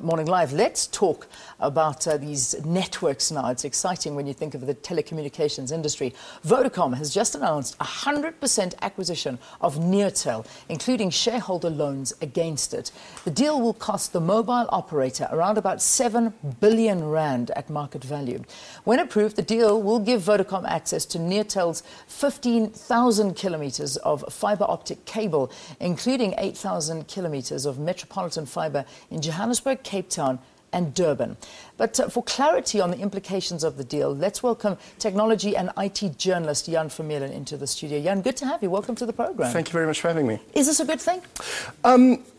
Morning Live. Let's talk about these networks now. It's exciting when you think of the telecommunications industry. Vodacom has just announced a 100% acquisition of Neotel, including shareholder loans against it. The deal will cost the mobile operator around about 7 billion rand at market value. When approved, the deal will give Vodacom access to Neotel's 15,000 kilometers of fiber-optic cable, including 8,000 kilometers of metropolitan fiber in Johannesburg, Cape Town and Durban. But for clarity on the implications of the deal, let's welcome technology and IT journalist Vermeulen into the studio. Jan, good to have you. Welcome to the program. Thank you very much for having me. Is this a good thing?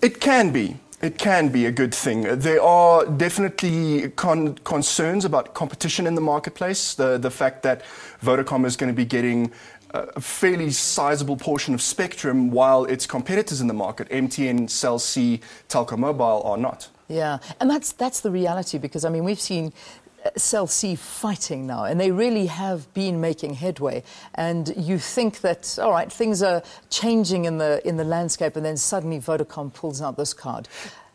It can be. It can be a good thing. There are definitely concerns about competition in the marketplace. The fact that Vodacom is going to be getting a fairly sizable portion of spectrum while its competitors in the market, MTN, Cell C, Telkom Mobile, are not. Yeah, and that's the reality, because, I mean, we've seen Cell C fighting now, and they really have been making headway. And you think that, all right, things are changing in the landscape, and then suddenly Vodacom pulls out this card.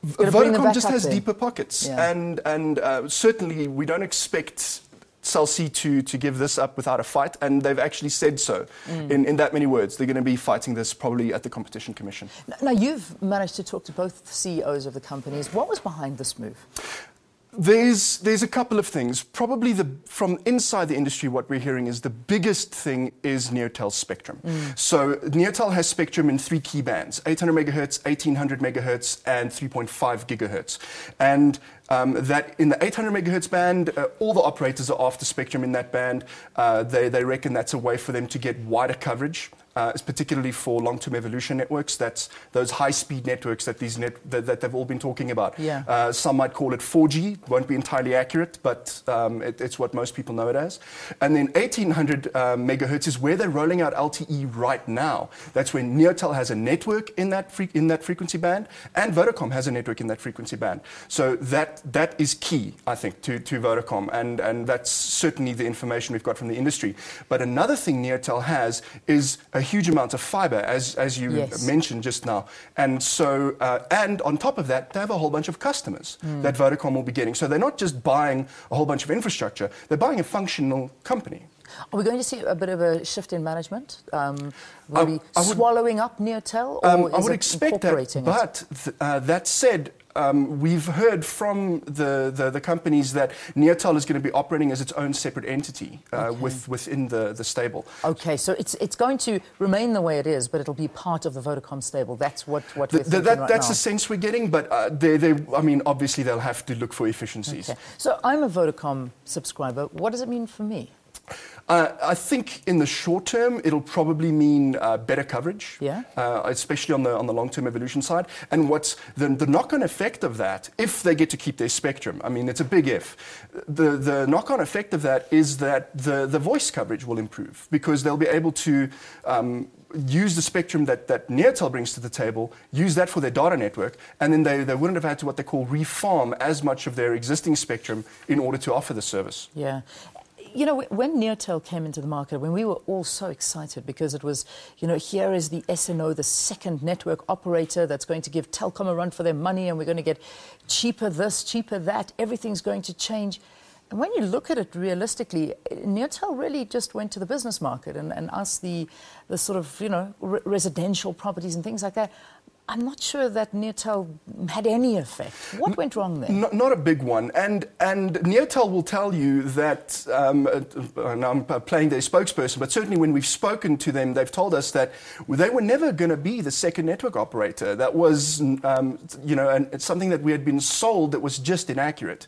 Vodacom just has deeper pockets, yeah. and certainly we don't expect Cell C to give this up without a fight, and they've actually said so in that many words. They're going to be fighting this probably at the Competition Commission. Now, you've managed to talk to both CEOs of the companies. What was behind this move? There's a couple of things. Probably from inside the industry, what we're hearing is the biggest thing is Neotel's spectrum. So Neotel has spectrum in 3 key bands: 800 megahertz, 1800 megahertz, and 3.5 gigahertz. And that in the 800 megahertz band, all the operators are after spectrum in that band. They reckon that's a way for them to get wider coverage. Particularly for long-term evolution networks. That's those high-speed networks that that they've all been talking about. Yeah. Some might call it 4G. It won't be entirely accurate, but it's what most people know it as. And then 1800 megahertz is where they're rolling out LTE right now. That's when Neotel has a network in that frequency band, and Vodacom has a network in that frequency band. So that is key, I think, to Vodacom, and that's certainly the information we've got from the industry. But another thing Neotel has is a huge amount of fiber, as you mentioned just now. And so, and on top of that, they have a whole bunch of customers that Vodacom will be getting. So they're not just buying a whole bunch of infrastructure, they're buying a functional company. Are we going to see a bit of a shift in management? Will we swallowing up Neotel, or I would expect that, but that said, we've heard from the companies that Neotel is going to be operating as its own separate entity within the stable. Okay, so it's going to remain the way it is, but it'll be part of the Vodacom stable. That's what we're thinking right now. That's the sense we're getting, but I mean, obviously they'll have to look for efficiencies. Okay. So I'm a Vodacom subscriber. What does it mean for me? I think in the short term, it'll probably mean better coverage, especially on the long-term evolution side. And what's the knock-on effect of that, if they get to keep their spectrum, I mean, it's a big if, the knock-on effect of that is that the voice coverage will improve, because they'll be able to use the spectrum that Neotel brings to the table, use that for their data network, and then they wouldn't have had to what they call refarm as much of their existing spectrum in order to offer the service. Yeah. You know, when Neotel came into the market, when we were all so excited, because it was, you know, here is the SNO, the second network operator that's going to give Telkom a run for their money, and we're going to get cheaper this, cheaper that, everything's going to change. And when you look at it realistically, Neotel really just went to the business market and asked the sort of, you know, residential properties and things like that. I'm not sure that Neotel had any effect. What went wrong there? Not a big one. And Neotel will tell you that, and I'm playing their spokesperson, but certainly when we've spoken to them, they've told us that they were never going to be the second network operator. That was, you know, and it's something that we had been sold that was just inaccurate.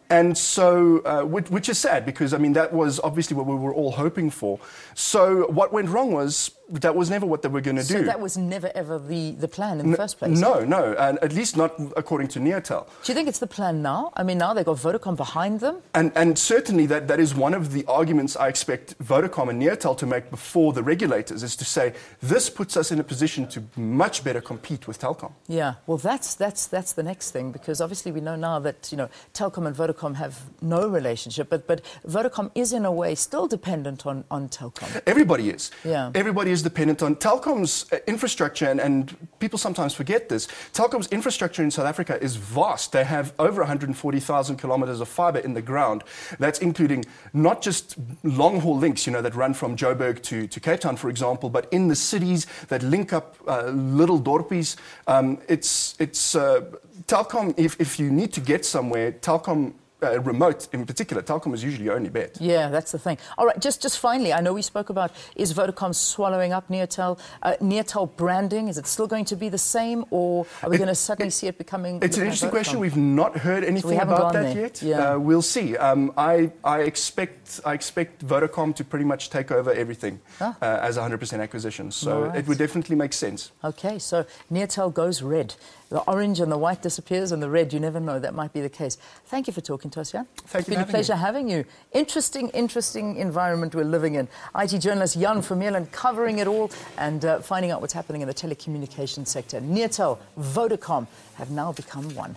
And so, which is sad, because, I mean, that was obviously what we were all hoping for. So what went wrong was, that was never what they were going to do. So that was never ever the plan in the first place? No, and at least not according to Neotel. Do you think it's the plan now? I mean, now they've got Vodacom behind them? And certainly that is one of the arguments I expect Vodacom and Neotel to make before the regulators, is to say, this puts us in a position to much better compete with Telkom. Yeah, well, that's the next thing, because obviously we know now that, you know, Telkom and Vodacom have no relationship, but Vodacom is in a way still dependent on Telkom. Everybody is. Yeah. Everybody is dependent on Telkom's infrastructure and people sometimes forget this. Telkom's infrastructure in South Africa is vast. They have over 140,000 kilometers of fiber in the ground. That's including not just long-haul links, that run from Joburg to Cape Town, for example, but in the cities that link up little dorpies. Telkom, if you need to get somewhere, Telkom remote in particular, Telkom is usually your only bet. Yeah, that's the thing. All right, just finally, I know we spoke about, is Vodacom swallowing up Neotel? Neotel branding, is it still going to be the same, or are we going to suddenly see it becoming... It's an interesting question. We've not heard anything about that yet. Yeah. We'll see. I expect Vodacom to pretty much take over everything as 100% acquisition. So it would definitely make sense. Okay, so Neotel goes red. The orange and the white disappears, and the red, you never know. That might be the case. Thank you for talking to us, Jan. Thank you. It's been a pleasure having you. Interesting environment we're living in. IT journalist Jan Vermeulen covering it all and finding out what's happening in the telecommunications sector. Neotel, Vodacom have now become one.